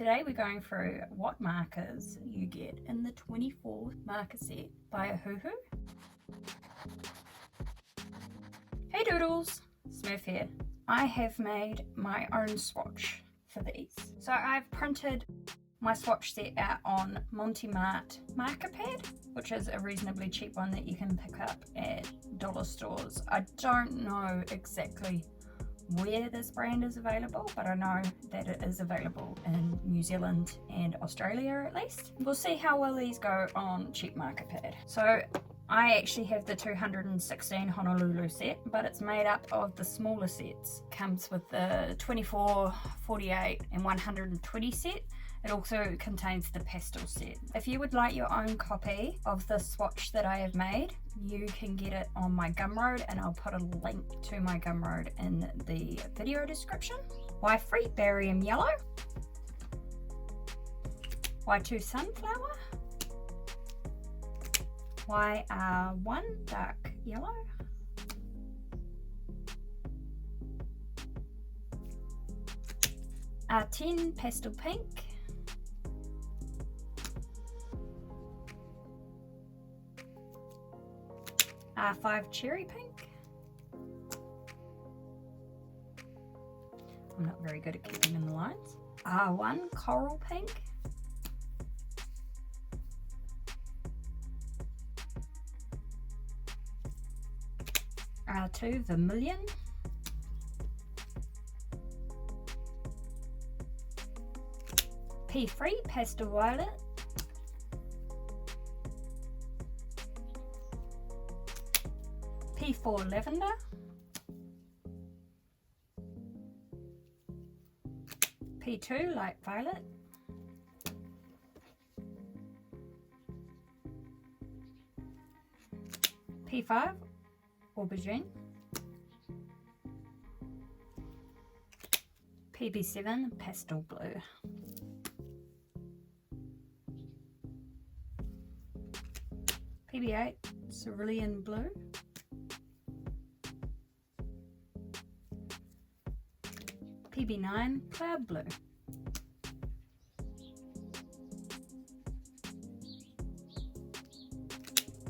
Today we're going through what markers you get in the 24 marker set by Ohuhu. Hey Doodles, Smurf here. I have made my own swatch for these. So I've printed my swatch set out on Monty Mart marker pad, which is a reasonably cheap one that you can pick up at dollar stores. I don't know exactly where this brand is available, but I know that it is available in New Zealand and Australia at least. We'll see how well these go on cheap marker pad. So I actually have the 216 Honolulu set, but it's made up of the smaller sets. Comes with the 24, 48 and 120 set. It also contains the pastel set. If you would like your own copy of the swatch that I have made, you can get it on my Gumroad, and I'll put a link to my Gumroad in the video description. Y3 barium yellow, Y2 sunflower, YR1 dark yellow, R10 pastel pink, R5 cherry pink. I'm not very good at keeping in the lines. R1 coral pink. R2 vermilion. P3 pastel violet. P4 lavender. P2 light violet. P5 aubergine. PB7 pastel blue. PB8 cerulean blue. PB9 cloud blue.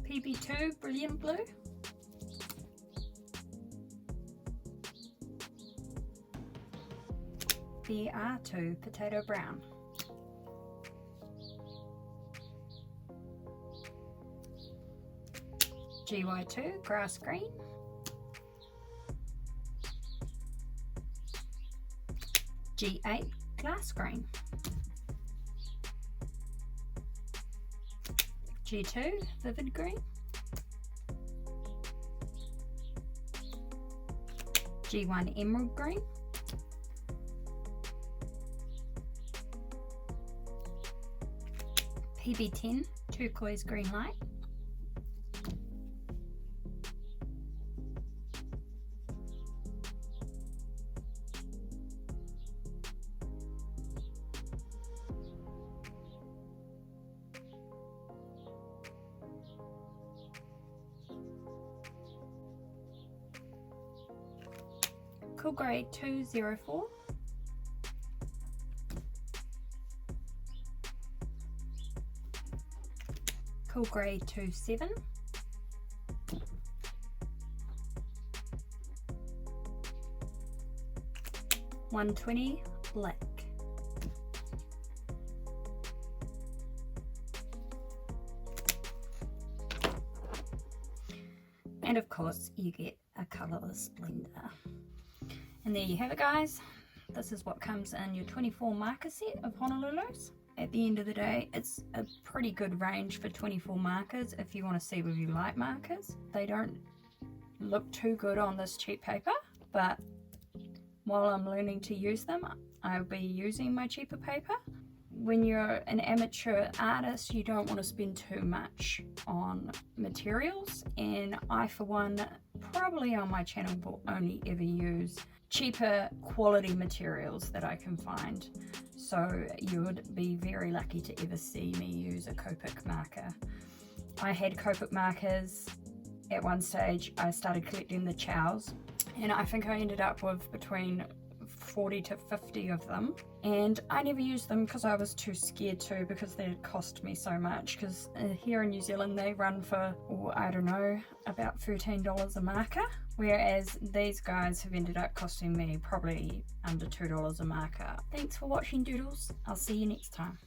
PB2 brilliant blue. BR2 potato brown. GY2 grass green. G8 glass green. G2 vivid green. G1 emerald green. PB10 turquoise green light. Cool Grey 204. Cool Grey 27. $120 black. And of course you get a colourless blender. And there you have it, guys. This is what comes in your 24 marker set of Honolulus. At the end of the day, it's a pretty good range for 24 markers if you want to see whether you like markers. They don't look too good on this cheap paper, but while I'm learning to use them, I'll be using my cheaper paper. When you're an amateur artist, you don't want to spend too much on materials, and I for one probably on my channel will only ever use cheaper quality materials that I can find. So you would be very lucky to ever see me use a Copic marker. I had Copic markers at one stage. I started collecting the chows, and I think I ended up with between 40 to 50 of them, and I never used them because I was too scared to, because they'd cost me so much, because here in New Zealand they run for, oh, I don't know, about $13 a marker, whereas these guys have ended up costing me probably under $2 a marker. Thanks for watching, Doodles. I'll see you next time.